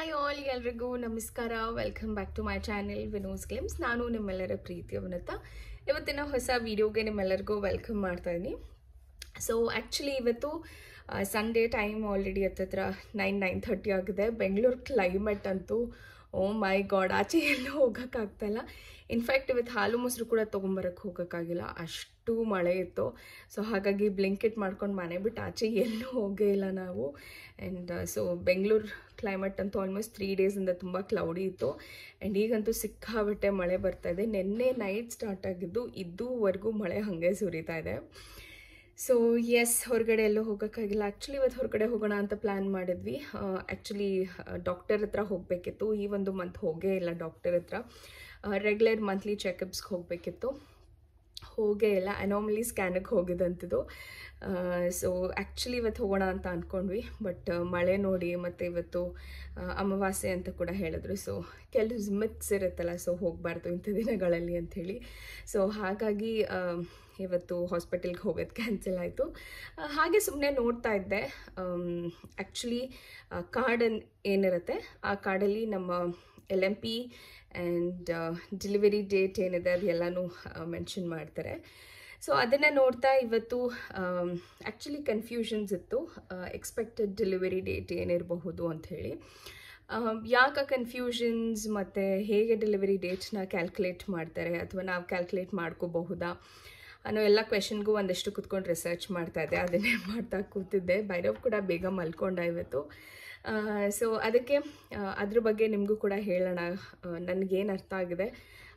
Hi all, ಎಲ್ರಿಗೂ ನಮಸ್ಕಾರ. Welcome back to my channel Vino's glimpse. ನಾನು ನಿಮ್ಮೆಲ್ಲರ ಪ್ರೀತಿಯ ವನಿತ. ಇವತ್ತಿನ ಹೊಸ ವಿಡಿಯೋಗೆ ನಿಮ್ಮೆಲ್ಲರಿಗೂ ವೆಲ್ಕಮ್ ಮಾಡ್ತಾ ಇದ್ದೀನಿ. ಸೊ ಆ್ಯಕ್ಚುಲಿ ಇವತ್ತು ಸಂಡೇ ಟೈಮ್ ಆಲ್ರೆಡಿ ಹತ್ತತ್ರ 9:30 ಆಗಿದೆ. ಬೆಂಗಳೂರು ಕ್ಲೈಮೇಟ್ ಅಂತೂ ಓ ಮೈ ಗಾಡ್, ಆಚೆ ಎಲ್ಲೂ ಹೋಗೋಕ್ಕಾಗ್ತಾಯಿಲ್ಲ. ಇನ್ಫ್ಯಾಕ್ಟ್ ಇವತ್ತು ಹಾಲು ಮೊಸರು ಕೂಡ ತೊಗೊಂಬರಕ್ಕೆ ಹೋಗೋಕ್ಕಾಗಿಲ್ಲ, ಅಷ್ಟು ಮಳೆ ಇತ್ತು. ಸೊ ಹಾಗಾಗಿ ಬ್ಲಿಂಕೆಟ್ ಮಾಡ್ಕೊಂಡು ಮನೆ ಬಿಟ್ಟು ಆಚೆ ಎಲ್ಲೂ ಹೋಗೇ ಇಲ್ಲ ನಾವು. ಆ್ಯಂಡ್ ಸೊ ಬೆಂಗಳೂರು ಕ್ಲೈಮೇಟ್ ಅಂತೂ ಆಲ್ಮೋಸ್ಟ್ 3 ಡೇಸಿಂದ ತುಂಬ ಕ್ಲೌಡಿ ಇತ್ತು. ಆ್ಯಂಡ್ ಈಗಂತೂ ಸಿಕ್ಕಾಬಟ್ಟೆ ಮಳೆ ಬರ್ತಾಯಿದೆ. ನಿನ್ನೆ ನೈಟ್ ಸ್ಟಾರ್ಟ್ ಆಗಿದ್ದು ಇದುವರೆಗೂ ಮಳೆ ಹಾಗೆ ಸುರಿತಾ ಇದೆ. ಸೊ ಎಸ್, ಹೊರಗಡೆ ಎಲ್ಲೂ ಹೋಗೋಕ್ಕಾಗಿಲ್ಲ. ಆ್ಯಕ್ಚುಲಿ ಇವತ್ತು ಹೊರಗಡೆ ಹೋಗೋಣ ಅಂತ ಪ್ಲ್ಯಾನ್ ಮಾಡಿದ್ವಿ. ಆ್ಯಕ್ಚುಲಿ ಡಾಕ್ಟರ್ ಹತ್ರ ಹೋಗಬೇಕಿತ್ತು. ಈ ಒಂದು ಮಂತ್ ಹೋಗೇ ಇಲ್ಲ ಡಾಕ್ಟರ್ ಹತ್ರ. ರೆಗ್ಯುಲರ್ ಮಂತ್ಲಿ ಚೆಕಪ್ಸ್ಗೆ ಹೋಗಬೇಕಿತ್ತು, ಹೋಗೇ ಇಲ್ಲ. ಅನಾಮಲಿ ಸ್ಕ್ಯಾನಿಗೆ ಹೋಗಿದ್ದಂಥದ್ದು. ಸೊ ಆ್ಯಕ್ಚುಲಿ ಇವತ್ತು ಹೋಗೋಣ ಅಂತ ಅಂದ್ಕೊಂಡ್ವಿ, ಬಟ್ ಮಳೆ ನೋಡಿ ಮತ್ತು ಇವತ್ತು ಅಮಾವಾಸ್ಯೆ ಅಂತ ಕೂಡ ಹೇಳಿದ್ರು. ಸೊ ಕೆಲವು ಮಿತ್ಸ್ ಇರುತ್ತಲ್ಲ, ಸೊ ಹೋಗಬಾರ್ದು ಇಂಥ ದಿನಗಳಲ್ಲಿ ಅಂಥೇಳಿ. ಸೊ ಹಾಗಾಗಿ ಇವತ್ತು ಹಾಸ್ಪಿಟಲ್ಗೆ ಹೋಗೋದು ಕ್ಯಾನ್ಸಲ್ ಆಯಿತು. ಹಾಗೆ ಸುಮ್ಮನೆ ನೋಡ್ತಾ ಇದ್ದೆ. ಆ್ಯಕ್ಚುಲಿ ಕಾರ್ಡ್ ಏನಿರುತ್ತೆ ಆ ಕಾರ್ಡಲ್ಲಿ ನಮ್ಮ LMP ಆ್ಯಂಡ್ ಡೆಲಿವರಿ ಡೇಟ್ ಏನಿದೆ ಅದೆಲ್ಲನೂ ಮೆನ್ಷನ್ ಮಾಡ್ತಾರೆ. ಸೊ ಅದನ್ನು ನೋಡ್ತಾ ಇವತ್ತು ಆ್ಯಕ್ಚುಲಿ ಕನ್ಫ್ಯೂಷನ್ಸ್ ಇತ್ತು, ಎಕ್ಸ್ಪೆಕ್ಟೆಡ್ ಡೆಲಿವರಿ ಡೇಟ್ ಏನಿರಬಹುದು ಅಂಥೇಳಿ. ಯಾಕೆ ಕನ್ಫ್ಯೂಷನ್ಸ್ ಮತ್ತು ಹೇಗೆ ಡೆಲಿವರಿ ಡೇಟ್ನ ಕ್ಯಾಲ್ಕುಲೇಟ್ ಮಾಡ್ತಾರೆ ಅಥವಾ ನಾವು ಕ್ಯಾಲ್ಕುಲೇಟ್ ಮಾಡ್ಕೋಬಹುದಾ ಅನ್ನೋ ಎಲ್ಲ ಕ್ವೆಶನ್ಗೂ ಒಂದಷ್ಟು ಕುತ್ಕೊಂಡು ರಿಸರ್ಚ್ ಮಾಡ್ತಾಯಿದ್ದೆ. ಅದನ್ನೇ ಮಾಡ್ತಾ ಕೂತಿದ್ದೆ. ಭೈರವ್ ಕೂಡ ಬೇಗ ಮಲ್ಕೊಂಡ ಇವತ್ತು. ಸೊ ಅದಕ್ಕೆ ಅದ್ರ ಬಗ್ಗೆ ನಿಮಗೂ ಕೂಡ ಹೇಳೋಣ, ನನಗೇನು ಅರ್ಥ ಆಗಿದೆ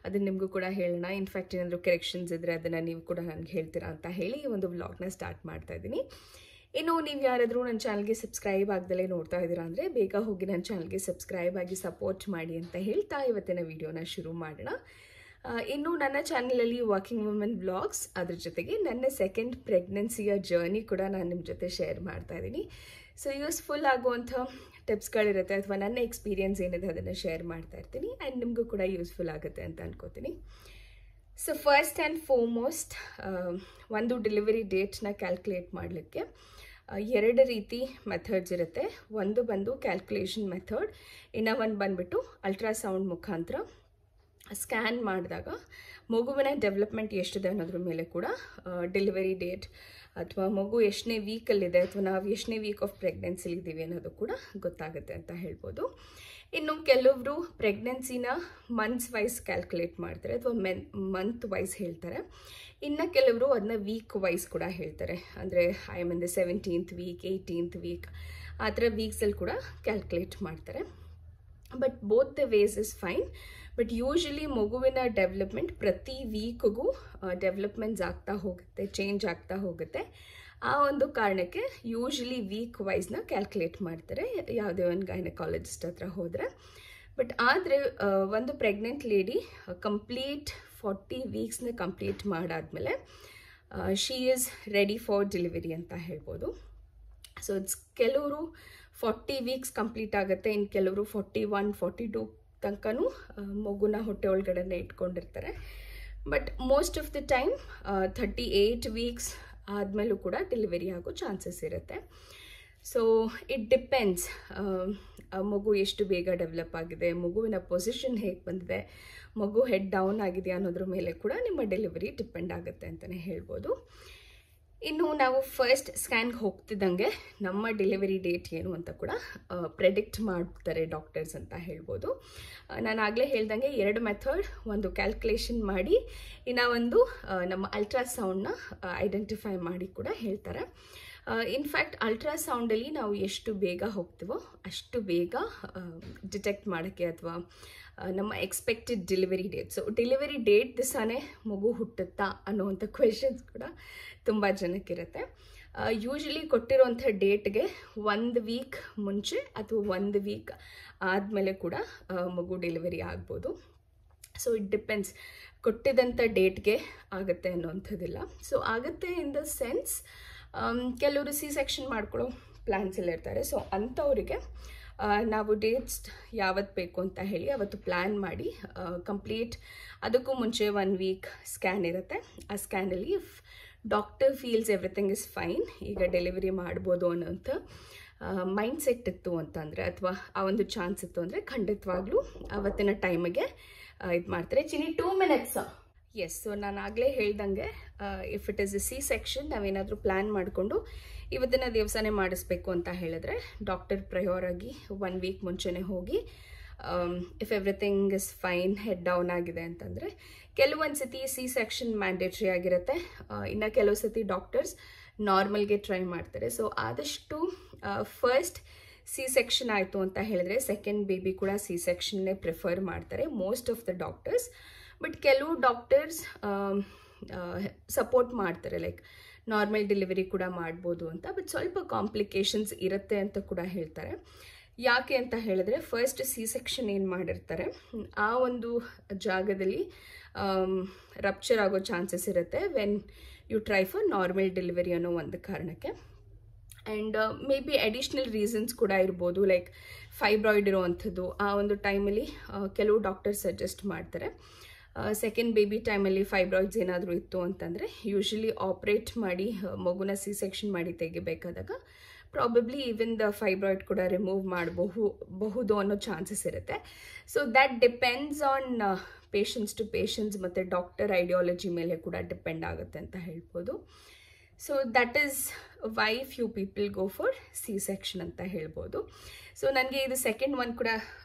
ಅದನ್ನು ನಿಮಗೂ ಕೂಡ ಹೇಳೋಣ. ಇನ್ಫ್ಯಾಕ್ಟ್ ಏನಾದರೂ ಕರೆಕ್ಷನ್ಸ್ ಇದ್ದರೆ ಅದನ್ನು ನೀವು ಕೂಡ ನನಗೆ ಹೇಳ್ತೀರಾ ಅಂತ ಹೇಳಿ ಈ ಒಂದು ವ್ಲಾಗ್ನ ಸ್ಟಾರ್ಟ್ ಮಾಡ್ತಾಯಿದ್ದೀನಿ. ಇನ್ನು ನೀವು ಯಾರಾದರೂ ನನ್ನ ಚಾನಲ್ಗೆ ಸಬ್ಸ್ಕ್ರೈಬ್ ಆಗ್ದಲೇ ನೋಡ್ತಾ ಇದ್ದೀರಾ ಅಂದರೆ ಬೇಗ ಹೋಗಿ ನನ್ನ ಚಾನಲ್ಗೆ ಸಬ್ಸ್ಕ್ರೈಬ್ ಆಗಿ ಸಪೋರ್ಟ್ ಮಾಡಿ ಅಂತ ಹೇಳ್ತಾ ಇವತ್ತಿನ ವಿಡಿಯೋನ ಶುರು ಮಾಡೋಣ. ಇನ್ನು ನನ್ನ ಚಾನಲಲ್ಲಿ ವರ್ಕಿಂಗ್ ವುಮೆನ್ ವ್ಲಾಗ್ಸ್, ಅದ್ರ ಜೊತೆಗೆ ನನ್ನ ಸೆಕೆಂಡ್ ಪ್ರೆಗ್ನೆನ್ಸಿಯ ಜರ್ನಿ ಕೂಡ ನಾನು ನಿಮ್ಮ ಜೊತೆ ಶೇರ್ ಮಾಡ್ತಾ ಇದ್ದೀನಿ. ಸೊ ಯೂಸ್ಫುಲ್ ಆಗುವಂಥ ಟಿಪ್ಸ್ಗಳಿರುತ್ತೆ ಅಥವಾ ನನ್ನ ಎಕ್ಸ್ಪೀರಿಯನ್ಸ್ ಏನಿದೆ ಅದನ್ನು ಶೇರ್ ಮಾಡ್ತಾ ಇರ್ತೀನಿ. ಆ್ಯಂಡ್ ನಿಮಗೂ ಕೂಡ ಯೂಸ್ಫುಲ್ ಆಗುತ್ತೆ ಅಂತ ಅನ್ಕೋತೀನಿ. ಸೊ ಫಸ್ಟ್ ಆ್ಯಂಡ್ ಫಾರ್ಮೋಸ್ಟ್, ಒಂದು ಡೆಲಿವರಿ ಡೇಟ್ನ ಕ್ಯಾಲ್ಕುಲೇಟ್ ಮಾಡಲಿಕ್ಕೆ 2 ರೀತಿ ಮೆಥಡ್ಸ್ ಇರುತ್ತೆ. ಒಂದು ಬಂದು ಕ್ಯಾಲ್ಕುಲೇಷನ್ ಮೆಥಡ್, ಇನ್ನು ಒಂದು ಬಂದುಬಿಟ್ಟು ಅಲ್ಟ್ರಾಸೌಂಡ್ ಮುಖಾಂತರ ಸ್ಕ್ಯಾನ್ ಮಾಡಿದಾಗ ಮಗುವಿನ ಡೆವಲಪ್ಮೆಂಟ್ ಎಷ್ಟಿದೆ ಅನ್ನೋದ್ರ ಮೇಲೆ ಕೂಡ ಡೆಲಿವರಿ ಡೇಟ್ ಅಥವಾ ಮಗು ಎಷ್ಟನೇ ವೀಕಲ್ಲಿದೆ ಅಥವಾ ನಾವು ಎಷ್ಟನೇ ವೀಕ್ ಆಫ್ ಪ್ರೆಗ್ನೆನ್ಸಿಲಿದ್ದೀವಿ ಅನ್ನೋದು ಕೂಡ ಗೊತ್ತಾಗುತ್ತೆ ಅಂತ ಹೇಳ್ಬೋದು. ಇನ್ನು ಕೆಲವರು ಪ್ರೆಗ್ನೆನ್ಸಿನ ಮಂತ್ಸ್ ವೈಸ್ ಕ್ಯಾಲ್ಕುಲೇಟ್ ಮಾಡ್ತಾರೆ ಅಥವಾ ಮಂತ್ ವೈಸ್ ಹೇಳ್ತಾರೆ. ಇನ್ನು ಕೆಲವರು ಅದನ್ನ ವೀಕ್ ವೈಸ್ ಕೂಡ ಹೇಳ್ತಾರೆ. ಅಂದರೆ I am in the 17th week, 18th week, ಆ ಥರ ವೀಕ್ಸಲ್ಲಿ ಕೂಡ ಕ್ಯಾಲ್ಕುಲೇಟ್ ಮಾಡ್ತಾರೆ. But both the ways is fine. But usually ಮಗುವಿನ ಡೆವಲಪ್ಮೆಂಟ್ ಪ್ರತಿ ವೀಕ್ಗೂ ಡೆವಲಪ್ಮೆಂಟ್ಸ್ ಆಗ್ತಾ ಹೋಗುತ್ತೆ, ಚೇಂಜ್ ಆಗ್ತಾ ಹೋಗುತ್ತೆ. ಆ ಒಂದು ಕಾರಣಕ್ಕೆ ಯೂಶ್ವಲಿ ವೀಕ್ ವೈಸ್ನ ಕ್ಯಾಲ್ಕುಲೇಟ್ ಮಾಡ್ತಾರೆ ಯಾವುದೇ ಒಂದು ಗೈನಕಾಲಜಿಸ್ಟ್ ಹತ್ರ ಹೋದರೆ. ಬಟ್ ಆದರೆ ಒಂದು ಪ್ರೆಗ್ನೆಂಟ್ ಲೇಡಿ ಕಂಪ್ಲೀಟ್ 40 ವೀಕ್ಸ್ನ ಕಂಪ್ಲೀಟ್ ಮಾಡಾದ್ಮೇಲೆ she is ready for delivery ಅಂತ ಹೇಳ್ಬೋದು. ಸೊ ಕೆಲವರು 40 ವೀಕ್ಸ್ ಕಂಪ್ಲೀಟ್ ಆಗುತ್ತೆ, ಇನ್ನು ಕೆಲವರು 41, 42 ತನಕನೂ ಮಗುನ ಹೊಟ್ಟೆ ಒಳಗಡೆನೆ ಇಟ್ಕೊಂಡಿರ್ತಾರೆ. But most of the time 38 weeks ಆದಮೇಲೂ ಕೂಡ ಡೆಲಿವರಿ ಆಗೋ ಚಾನ್ಸಸ್ ಇರುತ್ತೆ. ಸೊ ಇಟ್ ಡಿಪೆಂಡ್ಸ್, ಮಗು ಎಷ್ಟು ಬೇಗ ಡೆವಲಪ್ ಆಗಿದೆ, ಮಗುವಿನ ಪೊಸಿಷನ್ ಹೇಗೆ ಬಂದಿದೆ, ಮಗು ಹೆಡ್ ಡೌನ್ ಆಗಿದೆಯಾ ಅನ್ನೋದ್ರ ಮೇಲೆ ಕೂಡ ನಿಮ್ಮ ಡೆಲಿವರಿ ಡಿಪೆಂಡ್ ಆಗುತ್ತೆ ಅಂತಲೇ ಹೇಳ್ಬೋದು. ಇನ್ನು ನಾವು ಫಸ್ಟ್ ಸ್ಕ್ಯಾನ್ಗೆ ಹೋಗ್ತಿದ್ದಂಗೆ ನಮ್ಮ ಡೆಲಿವರಿ ಡೇಟ್ ಏನು ಅಂತ ಕೂಡ ಪ್ರೆಡಿಕ್ಟ್ ಮಾಡ್ತಾರೆ ಡಾಕ್ಟರ್ಸ್ ಅಂತ ಹೇಳ್ಬೋದು. ನಾನು ಆಗಲೇ ಹೇಳ್ದಂಗೆ 2 ಮೆಥಡ್, ಒಂದು ಕ್ಯಾಲ್ಕುಲೇಷನ್ ಮಾಡಿ, ಇನ್ನು ಒಂದು ನಮ್ಮ ಅಲ್ಟ್ರಾಸೌಂಡ್ನ ಐಡೆಂಟಿಫೈ ಮಾಡಿ ಕೂಡ ಹೇಳ್ತಾರೆ. ಇನ್ಫ್ಯಾಕ್ಟ್ ಅಲ್ಟ್ರಾಸೌಂಡಲ್ಲಿ ನಾವು ಎಷ್ಟು ಬೇಗ ಹೋಗ್ತೀವೋ ಅಷ್ಟು ಬೇಗ ಡಿಟೆಕ್ಟ್ ಮಾಡೋಕ್ಕೆ ಅಥವಾ ನಮ್ಮ expected delivery date, so delivery date ದಿವಸನೇ ಮಗು ಹುಟ್ಟುತ್ತಾ ಅನ್ನೋವಂಥ ಕ್ವೆಶನ್ಸ್ ಕೂಡ ತುಂಬ ಜನಕ್ಕಿರುತ್ತೆ. ಯೂಶ್ವಲಿ ಕೊಟ್ಟಿರೋಂಥ ಡೇಟ್ಗೆ 1 ವೀಕ್ ಮುಂಚೆ ಅಥವಾ 1 ವೀಕ್ ಆದಮೇಲೆ ಕೂಡ ಮಗು ಡೆಲಿವರಿ ಆಗ್ಬೋದು. ಸೊ ಇಟ್ ಡಿಪೆಂಡ್ಸ್, ಕೊಟ್ಟಿದ್ದಂಥ ಡೇಟ್ಗೆ ಆಗುತ್ತೆ ಅನ್ನೋವಂಥದ್ದಿಲ್ಲ. ಸೊ ಆಗುತ್ತೆ ಇನ್ ದ ಸೆನ್ಸ್, ಕೆಲವರು C-ಸೆಕ್ಷನ್ ಮಾಡ್ಕೊಳ್ಳೋ ಪ್ಲ್ಯಾನ್ಸ್ ಎಲ್ಲ ಇರ್ತಾರೆ. ಸೊ ಅಂಥವರಿಗೆ ನಾವು ಡೇಟ್ಸ್ ಯಾವತ್ತು ಬೇಕು ಅಂತ ಹೇಳಿ ಅವತ್ತು ಪ್ಲ್ಯಾನ್ ಮಾಡಿ ಕಂಪ್ಲೀಟ್ ಅದಕ್ಕೂ ಮುಂಚೆ 1 ವೀಕ್ ಸ್ಕ್ಯಾನ್ ಇರುತ್ತೆ. ಆ ಸ್ಕ್ಯಾನಲ್ಲಿ if doctor feels everything is fine, ಈಗ ಡೆಲಿವರಿ ಮಾಡ್ಬೋದು ಅನ್ನೋಂಥ ಮೈಂಡ್ ಸೆಟ್ ಇತ್ತು ಅಂತಂದರೆ ಅಥವಾ ಆ ಒಂದು ಚಾನ್ಸ್ ಇತ್ತು ಅಂದರೆ ಖಂಡಿತವಾಗ್ಲೂ ಅವತ್ತಿನ ಟೈಮಿಗೆ ಇದು ಮಾಡ್ತಾರೆ. ಚಿನಿ 2 minutes. ಎಸ್, ಸೊ ನಾನು ಆಗಲೇ ಹೇಳ್ದಂಗೆ if it is A C section ನಾವೇನಾದರೂ ಪ್ಲ್ಯಾನ್ ಮಾಡಿಕೊಂಡು ಇವತ್ತಿನ ದಿವಸನೇ ಮಾಡಿಸ್ಬೇಕು ಅಂತ ಹೇಳಿದ್ರೆ ಡಾಕ್ಟರ್ ಪ್ರಯೋರ್ ಆಗಿ 1 week ಮುಂಚೆನೇ ಹೋಗಿ if everything is fine, head down ಆಗಿದೆ ಅಂತಂದರೆ ಕೆಲವೊಂದು ಸತಿ ಸಿ ಸೆಕ್ಷನ್ ಮ್ಯಾಂಡೇಟ್ರಿ ಆಗಿರುತ್ತೆ, ಇನ್ನು ಕೆಲವು ಸತಿ ಡಾಕ್ಟರ್ಸ್ ನಾರ್ಮಲ್ಗೆ ಟ್ರೈ ಮಾಡ್ತಾರೆ. ಸೊ ಆದಷ್ಟು ಫಸ್ಟ್ ಸಿ ಸೆಕ್ಷನ್ ಆಯಿತು ಅಂತ ಹೇಳಿದ್ರೆ ಸೆಕೆಂಡ್ ಬೇಬಿ ಕೂಡ ಸಿ ಸೆಕ್ಷನ್ನೇ ಪ್ರಿಫರ್ ಮಾಡ್ತಾರೆ most of the doctors. But ಕೆಲವು ಡಾಕ್ಟರ್ಸ್ ಸಪೋರ್ಟ್ ಮಾಡ್ತಾರೆ, ಲೈಕ್ ನಾರ್ಮಲ್ ಡೆಲಿವರಿ ಕೂಡ ಮಾಡ್ಬೋದು ಅಂತ. ಬಟ್ ಸ್ವಲ್ಪ ಕಾಂಪ್ಲಿಕೇಶನ್ಸ್ ಇರುತ್ತೆ ಅಂತ ಕೂಡ ಹೇಳ್ತಾರೆ. ಯಾಕೆ ಅಂತ ಹೇಳಿದ್ರೆ ಫಸ್ಟ್ ಸಿ ಸೆಕ್ಷನ್ ಏನು ಮಾಡಿರ್ತಾರೆ ಆ ಒಂದು ಜಾಗದಲ್ಲಿ ರಪ್ಚರ್ ಆಗೋ ಚಾನ್ಸಸ್ ಇರುತ್ತೆ when you try for normal delivery ಅನ್ನೋ ಒಂದು ಕಾರಣಕ್ಕೆ. And maybe additional reasons ಕೂಡ ಇರ್ಬೋದು, ಲೈಕ್ ಫೈಬ್ರಾಯ್ಡ್ ಇರೋವಂಥದ್ದು. ಆ ಒಂದು ಟೈಮಲ್ಲಿ ಕೆಲವು ಡಾಕ್ಟರ್ಸ್ ಸಜೆಸ್ಟ್ ಮಾಡ್ತಾರೆ ಸೆಕೆಂಡ್ ಬೇಬಿ ಟೈಮಲ್ಲಿ ಫೈಬ್ರಾಯ್ಡ್ಸ್ ಏನಾದರೂ ಇತ್ತು ಅಂತಂದರೆ ಯೂಶ್ವಲಿ ಆಪ್ರೇಟ್ ಮಾಡಿ ಮಗುನ ಸಿ ಸೆಕ್ಷನ್ ಮಾಡಿ ತೆಗಿಬೇಕಾದಾಗ ಪ್ರಾಬಬ್ಲಿ ಈವನ್ ದ ಫೈಬ್ರಾಯ್ಡ್ ಕೂಡ ರಿಮೂವ್ ಮಾಡಬಹುದು ಅನ್ನೋ ಚಾನ್ಸಸ್ ಇರುತ್ತೆ. So that depends on patients to patients ಮತ್ತು ಡಾಕ್ಟರ್ ಐಡಿಯಾಲಜಿ ಮೇಲೆ ಕೂಡ ಡಿಪೆಂಡ್ ಆಗುತ್ತೆ ಅಂತ ಹೇಳ್ಬೋದು. So that is why few people go for C section ಅಂತ ಹೇಳ್ಬೋದು. ಸೊ ನನಗೆ ಇದು ಸೆಕೆಂಡ್ ಒನ್ ಕೂಡ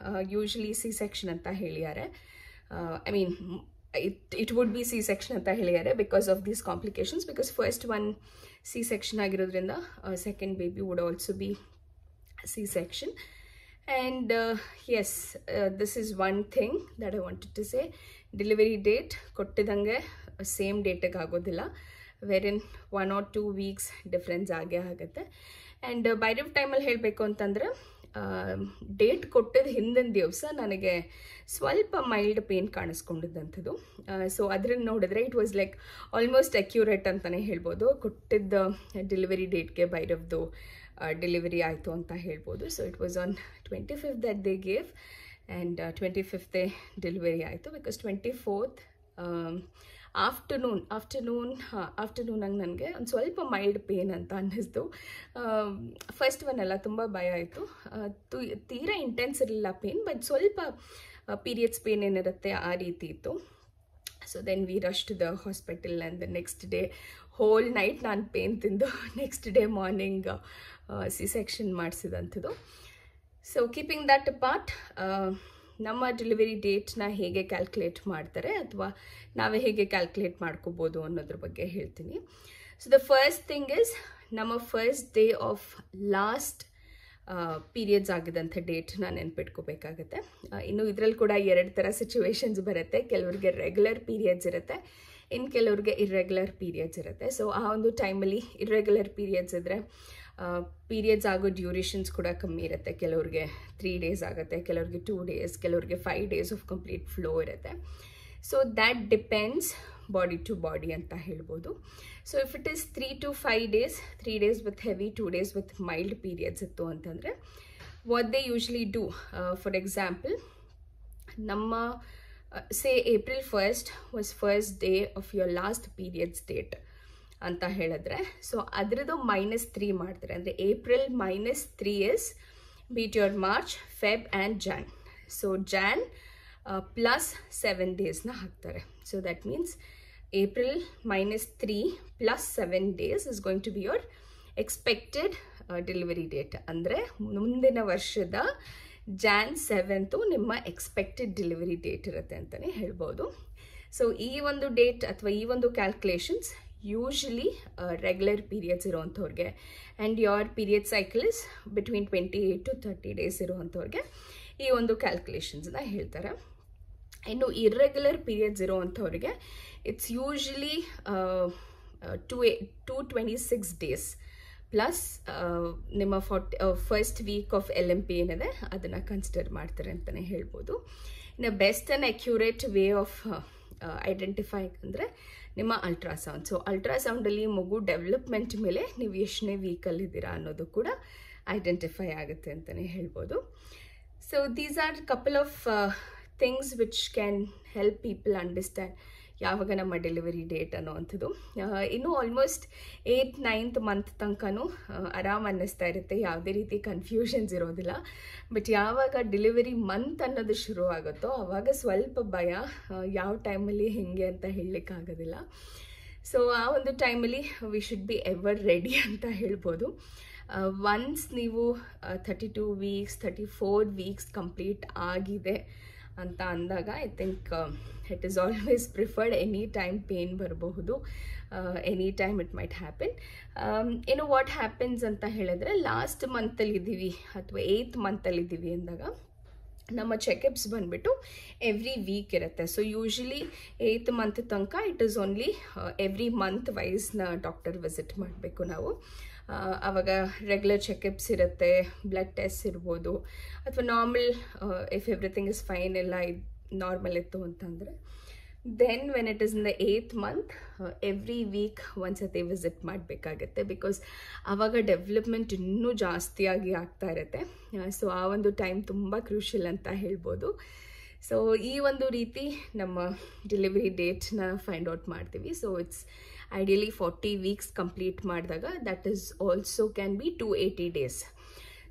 ಯೂಶ್ವಲಿ ಸಿ ಸೆಕ್ಷನ್ ಅಂತ ಹೇಳಿದ್ದಾರೆ. I mean it would be C section ಅಂತ ಹೇಳಿದ್ದಾರೆ because of these complications, because first one C section ಆಗಿರೋದ್ರಿಂದ second baby would also be C section. And yes, this is one thing that I wanted to say. Delivery date ಕೊಟ್ಟಿದ್ದಂಗೆ same ಡೇಟಿಗೆ ಆಗೋದಿಲ್ಲ, ವೆರಿನ್ 1 or 2 weeks difference ಆಗೇ ಆಗುತ್ತೆ. And ಬೈರವ್ ಟೈಮಲ್ಲಿ ಹೇಳಬೇಕು ಅಂತಂದರೆ date ಕೊಟ್ಟಿದ್ದ ಹಿಂದಿನ ದಿವಸ ನನಗೆ ಸ್ವಲ್ಪ ಮೈಲ್ಡ್ ಪೇನ್ ಕಾಣಿಸ್ಕೊಂಡಿದ್ದಂಥದ್ದು. ಸೊ ಅದ್ರಲ್ಲಿ ನೋಡಿದ್ರೆ it was like almost accurate ಅಂತಲೇ ಹೇಳ್ಬೋದು. ಕೊಟ್ಟಿದ್ದ ಡೆಲಿವರಿ ಡೇಟ್ಗೆ ಬೈರವ್ದು ಡೆಲಿವರಿ ಆಯಿತು ಅಂತ ಹೇಳ್ಬೋದು. So it was on 25th that they gave and 25th delivery ಆಯಿತು. ಬಿಕಾಸ್ 24th ಆಫ್ಟರ್ನೂನಾಗಿ ನನಗೆ ಒಂದು ಸ್ವಲ್ಪ ಮೈಲ್ಡ್ ಪೇನ್ ಅಂತ ಅನ್ನಿಸ್ತು. ಫಸ್ಟ್ ಒನ್ ಎಲ್ಲ ತುಂಬ ಭಯ ಆಯಿತು. ತೀರಾ ಇಂಟೆನ್ಸ್ ಇರಲಿಲ್ಲ ಪೇನ್, ಬಟ್ ಸ್ವಲ್ಪ ಪೀರಿಯಡ್ಸ್ ಪೇನ್ ಏನಿರುತ್ತೆ ಆ ರೀತಿ ಇತ್ತು. So then we rushed the hospital and the next day whole night ನಾನು ಪೇನ್ ತಿಂದು next day morning C section ಮಾಡಿಸಿದಂಥದ್ದು. ಸೊ ಕೀಪಿಂಗ್ ದಟ್ ಅಪಾರ್ಟ್, ನಮ್ಮ ಡೆಲಿವರಿ ಡೇಟ್ನ ಹೇಗೆ ಕ್ಯಾಲ್ಕುಲೇಟ್ ಮಾಡ್ತಾರೆ ಅಥವಾ ನಾವೇ ಹೇಗೆ ಕ್ಯಾಲ್ಕುಲೇಟ್ ಮಾಡ್ಕೋಬೋದು ಅನ್ನೋದ್ರ ಬಗ್ಗೆ ಹೇಳ್ತೀನಿ. So the first thing is ನಮ್ಮ first day of last periods ಆಗಿದಂಥ ಡೇಟ್ನ ನೆನ್ಪಿಟ್ಕೋಬೇಕಾಗತ್ತೆ. ಇನ್ನು ಇದರಲ್ಲಿ ಕೂಡ 2 ಥರ ಸಿಚುವೇಶನ್ಸ್ ಬರುತ್ತೆ. ಕೆಲವ್ರಿಗೆ ರೆಗ್ಯುಲರ್ ಪೀರಿಯಡ್ಸ್ ಇರುತ್ತೆ, ಇನ್ನು ಕೆಲವ್ರಿಗೆ ಇರ್ರೆಗ್ಯುಲರ್ ಪೀರಿಯಡ್ಸ್ ಇರುತ್ತೆ. ಸೊ ಆ ಒಂದು ಟೈಮಲ್ಲಿ ಇರ್ರೆಗ್ಯುಲರ್ ಪೀರಿಯಡ್ಸ್ ಇದ್ದರೆ ಪೀರಿಯಡ್ಸ್ ಆಗೋ ಡ್ಯೂರೇಷನ್ಸ್ ಕೂಡ ಕಮ್ಮಿ ಇರುತ್ತೆ. ಕೆಲವ್ರಿಗೆ 3 days ಆಗುತ್ತೆ, ಕೆಲವ್ರಿಗೆ 2 days, ಕೆಲವ್ರಿಗೆ 5 days ಆಫ್ ಕಂಪ್ಲೀಟ್ ಫ್ಲೋ ಇರುತ್ತೆ. So that depends body to body ಅಂತ ಹೇಳ್ಬೋದು. So if it is 3 to 5 days, 3 days with heavy, 2 days with mild periods ಇತ್ತು ಅಂತಂದರೆ what they usually do, for example ನಮ್ಮ say April 1st was first day of your last periods date ಅಂತ ಹೇಳಿದ್ರೆ, so ಅದರದ್ದು -3 ಮಾಡ್ತಾರೆ. ಅಂದರೆ April -3 is beat your March, Feb and Jan. So John plus 7 daysನ ಹಾಕ್ತಾರೆ. So that means April -3 plus 7 days is going to be your expected delivery date. ಅಂದರೆ ಮುಂದಿನ ವರ್ಷದ Jan 7th ನಿಮ್ಮ ಎಕ್ಸ್ಪೆಕ್ಟೆಡ್ ಡೆಲಿವರಿ ಡೇಟ್ ಇರುತ್ತೆ ಅಂತಲೇ ಹೇಳ್ಬೋದು. ಸೊ ಈ ಒಂದು ಡೇಟ್ ಅಥವಾ ಈ ಒಂದು ಕ್ಯಾಲ್ಕುಲೇಷನ್ಸ್ ಯೂಶ್ವಲಿ ರೆಗ್ಯುಲರ್ ಪೀರಿಯಡ್ಸ್ ಇರೋವಂಥವ್ರಿಗೆ and your period cycle is between 28 to 30 days ಇರೋವಂಥವ್ರಿಗೆ ಈ ಒಂದು ಕ್ಯಾಲ್ಕುಲೇಷನ್ಸ್ನ ಹೇಳ್ತಾರೆ. ಇನ್ನು ಇರ್ರೆಗ್ಯುಲರ್ ಪೀರಿಯಡ್ಸ್ ಇರೋವಂಥವ್ರಿಗೆ ಇಟ್ಸ್ ಯೂಶ್ವಲಿ 226 days ಪ್ಲಸ್ ನಿಮ್ಮ ಫಸ್ಟ್ ವೀಕ್ ಆಫ್ LMP ಏನಿದೆ ಅದನ್ನು ಕನ್ಸಿಡರ್ ಮಾಡ್ತಾರೆ ಅಂತಲೇ ಹೇಳ್ಬೋದು. ಇನ್ನು best and accurate way of identify ಅಂದರೆ ನಿಮ್ಮ ಅಲ್ಟ್ರಾಸೌಂಡ್. ಸೊ ಅಲ್ಟ್ರಾಸೌಂಡಲ್ಲಿ ಮಗು ಡೆವಲಪ್ಮೆಂಟ್ ಮೇಲೆ ನೀವು ಎಷ್ಟನೇ ವೀಕಲ್ಲಿದ್ದೀರಾ ಅನ್ನೋದು ಕೂಡ ಐಡೆಂಟಿಫೈ ಆಗುತ್ತೆ ಅಂತಲೇ ಹೇಳ್ಬೋದು. So these are couple of things which can help people understand ಯಾವಾಗ ನಮ್ಮ ಡೆಲಿವರಿ ಡೇಟ್ ಅನ್ನೋವಂಥದ್ದು. ಇನ್ನೂ ಆಲ್ಮೋಸ್ಟ್ 8-9th ಮಂತ್ ತನಕನೂ ಆರಾಮ್ ಅನ್ನಿಸ್ತಾ ಇರುತ್ತೆ, ಯಾವುದೇ ರೀತಿ ಕನ್ಫ್ಯೂಷನ್ಸ್ ಇರೋದಿಲ್ಲ. ಬಟ್ ಯಾವಾಗ ಡೆಲಿವರಿ ಮಂತ್ ಅನ್ನೋದು ಶುರು ಆಗುತ್ತೋ ಆವಾಗ ಸ್ವಲ್ಪ ಭಯ, ಯಾವ ಟೈಮಲ್ಲಿ ಹೇಗೆ ಅಂತ ಹೇಳಲಿಕ್ಕಾಗೋದಿಲ್ಲ. ಸೊ ಆ ಒಂದು ಟೈಮಲ್ಲಿ we should be ever ready ಅಂತ ಹೇಳ್ಬೋದು. ಒನ್ಸ್ ನೀವು 32 ವೀಕ್ಸ್ 34 ವೀಕ್ಸ್ ಕಂಪ್ಲೀಟ್ ಆಗಿದೆ ಅಂತ ಅಂದಾಗ I think it is always preferred. Any time pain ಬರಬಹುದು, any time it might happen. ಏನು ವಾಟ್ ಹ್ಯಾಪನ್ಸ್ ಅಂತ ಹೇಳಿದ್ರೆ, ಲಾಸ್ಟ್ ಮಂತಲ್ಲಿದ್ದೀವಿ ಅಥವಾ 8th ಮಂತಲ್ಲಿದ್ದೀವಿ ಅಂದಾಗ ನಮ್ಮ ಚೆಕಪ್ಸ್ ಬಂದುಬಿಟ್ಟು ಎವ್ರಿ ವೀಕ್ ಇರುತ್ತೆ. ಸೊ ಯೂಶ್ವಲಿ 8th ಮಂತ್ ತನಕ it is only every month ವೈಸ್ನ ಡಾಕ್ಟರ್ ವಿಸಿಟ್ ಮಾಡಬೇಕು ನಾವು. ಆವಾಗ ರೆಗ್ಯುಲರ್ ಚೆಕಪ್ಸ್ ಇರುತ್ತೆ, ಬ್ಲಡ್ ಟೆಸ್ಟ್ ಇರ್ಬೋದು, ಅಥವಾ normal if everything is fine, ಎಲ್ಲ ನಾರ್ಮಲ್ ಇತ್ತು ಅಂತಂದರೆ then when it is in the 8th month every week ಒಂದ್ಸತಿ ವಿಸಿಟ್ ಮಾಡಬೇಕಾಗತ್ತೆ. ಬಿಕಾಸ್ ಆವಾಗ ಡೆವಲಪ್ಮೆಂಟ್ ಇನ್ನೂ ಜಾಸ್ತಿಯಾಗಿ ಆಗ್ತಾ ಇರುತ್ತೆ. ಸೊ ಆ ಒಂದು ಟೈಮ್ ತುಂಬ ಕ್ರೂಷಿಯಲ್ ಅಂತ ಹೇಳ್ಬೋದು. ಸೊ ಈ ಒಂದು ರೀತಿ ನಮ್ಮ ಡೆಲಿವರಿ ಡೇಟ್ನ ಫೈಂಡ್ ಔಟ್ ಮಾಡ್ತೀವಿ. So it's ideally 40 weeks complete ಮಾಡಿದಾಗ that is also can be 280 days.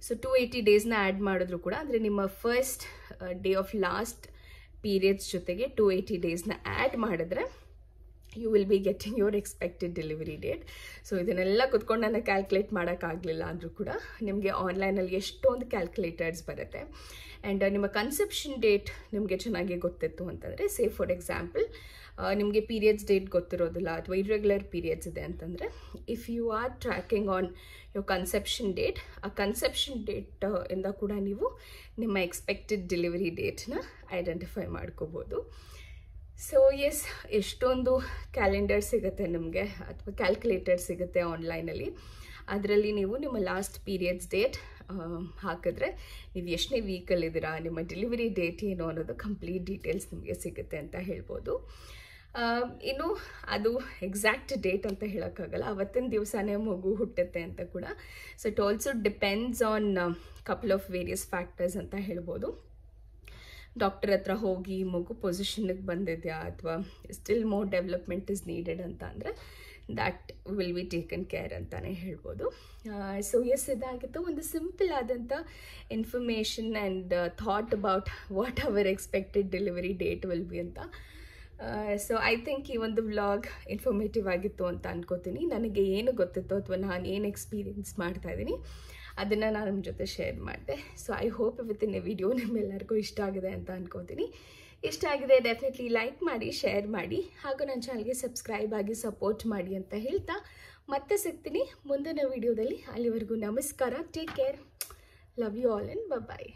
So 280 ಡೇಸ್ನ ಆ್ಯಡ್ ಮಾಡಿದ್ರು ಕೂಡ, ಅಂದರೆ ನಿಮ್ಮ first day of last periods ಜೊತೆಗೆ 280 ಡೇಸ್ನ ಆ್ಯಡ್ ಮಾಡಿದ್ರೆ you will be getting your expected delivery date. So ಇದನ್ನೆಲ್ಲ ಕುತ್ಕೊಂಡು ನಾನು ಕ್ಯಾಲ್ಕುಲೇಟ್ ಮಾಡೋಕ್ಕಾಗಲಿಲ್ಲ ಅಂದರೂ ಕೂಡ ನಿಮಗೆ ಆನ್ಲೈನಲ್ಲಿ ಎಷ್ಟೊಂದು ಕ್ಯಾಲ್ಕುಲೇಟರ್ಸ್ ಬರುತ್ತೆ. ಆ್ಯಂಡ್ ನಿಮ್ಮ ಕನ್ಸೆಪ್ಷನ್ ಡೇಟ್ ನಿಮಗೆ ಚೆನ್ನಾಗಿ ಗೊತ್ತಿತ್ತು ಅಂತಂದರೆ, ಸೇ ಫಾರ್ ಎಕ್ಸಾಂಪಲ್ ನಿಮಗೆ ಪೀರಿಯಡ್ಸ್ ಡೇಟ್ ಗೊತ್ತಿರೋದಿಲ್ಲ ಅಥವಾ ಇರ್ರೆಗ್ಯುಲರ್ ಪೀರಿಯಡ್ಸ್ ಇದೆ ಅಂತಂದರೆ, if you are tracking on your conception date, ಆ ಕನ್ಸೆಪ್ಷನ್ ಡೇಟ್ ಇಂದ ಕೂಡ ನೀವು ನಿಮ್ಮ ಎಕ್ಸ್ಪೆಕ್ಟೆಡ್ ಡೆಲಿವರಿ ಡೇಟ್ನ ಐಡೆಂಟಿಫೈ ಮಾಡ್ಕೋಬೋದು. ಸೊ ಎಸ್, ಎಷ್ಟೊಂದು ಕ್ಯಾಲೆಂಡರ್ ಸಿಗುತ್ತೆ ನಿಮಗೆ ಅಥವಾ ಕ್ಯಾಲ್ಕುಲೇಟರ್ ಸಿಗುತ್ತೆ ಆನ್ಲೈನಲ್ಲಿ. ಅದರಲ್ಲಿ ನೀವು ನಿಮ್ಮ ಲಾಸ್ಟ್ ಪೀರಿಯಡ್ಸ್ ಡೇಟ್ ಹಾಕಿದ್ರೆ ನೀವು ಎಷ್ಟನೇ ವೀಕಲ್ಲಿದ್ದೀರಾ, ನಿಮ್ಮ ಡೆಲಿವರಿ ಡೇಟ್ ಏನು ಅನ್ನೋದು ಕಂಪ್ಲೀಟ್ ಡೀಟೇಲ್ಸ್ ನಿಮಗೆ ಸಿಗುತ್ತೆ ಅಂತ ಹೇಳ್ಬೋದು. ಇನ್ನು ಅದು ಎಕ್ಸಾಕ್ಟ್ ಡೇಟ್ ಅಂತ ಹೇಳೋಕ್ಕಾಗಲ್ಲ, ಅವತ್ತಿನ ದಿವಸನೇ ಮಗು ಹುಟ್ಟುತ್ತೆ ಅಂತ ಕೂಡ. So it also depends on couple of various factors ಅಂತ ಹೇಳ್ಬೋದು. ಡಾಕ್ಟರ್ ಹತ್ರ ಹೋಗಿ ಮಗು ಪೊಸಿಷನ್ಗೆ ಬಂದಿದೆಯಾ ಅಥವಾ still more development is needed ಅಂತ ಅಂದರೆ that will be taken care ಅಂತಲೇ ಹೇಳ್ಬೋದು. ಸೊ ಎಸ್, ಇದಾಗಿತ್ತು ಒಂದು ಸಿಂಪಲ್ ಆದಂಥ information and thought about what our expected delivery date will be ಅಂತ. ಸೊ ಐ ಥಿಂಕ್ ಈ ಒಂದು ವ್ಲಾಗ್ ಇನ್ಫಾರ್ಮೇಟಿವ್ ಆಗಿತ್ತು ಅಂತ ಅನ್ಕೋತೀನಿ. ನನಗೆ ಏನು ಗೊತ್ತಿತ್ತು ಅಥವಾ ನಾನು ಏನು ಎಕ್ಸ್ಪೀರಿಯನ್ಸ್ ಮಾಡ್ತಾಯಿದ್ದೀನಿ ಅದನ್ನು ನಾನು ನಿಮ್ಮ ಜೊತೆ ಶೇರ್ ಮಾಡಿದೆ. ಸೊ ಐ ಹೋಪ್ ಇವತ್ತಿನ ವಿಡಿಯೋ ನಿಮ್ಮೆಲ್ಲರಿಗೂ ಇಷ್ಟ ಆಗಿದೆ ಅಂತ ಅನ್ಕೋತೀನಿ. ಇಷ್ಟ ಆಗಿದೆ ಡೆಫಿನೆಟ್ಲಿ ಲೈಕ್ ಮಾಡಿ, ಶೇರ್ ಮಾಡಿ, ಹಾಗೂ ನನ್ನ ಚಾನಲ್ಗೆ ಸಬ್ಸ್ಕ್ರೈಬ್ ಆಗಿ ಸಪೋರ್ಟ್ ಮಾಡಿ ಅಂತ ಹೇಳ್ತಾ ಮತ್ತೆ ಸಿಗ್ತೀನಿ ಮುಂದಿನ ವಿಡಿಯೋದಲ್ಲಿ. ಅಲ್ಲಿವರೆಗೂ ನಮಸ್ಕಾರ, take care, love you all and bye.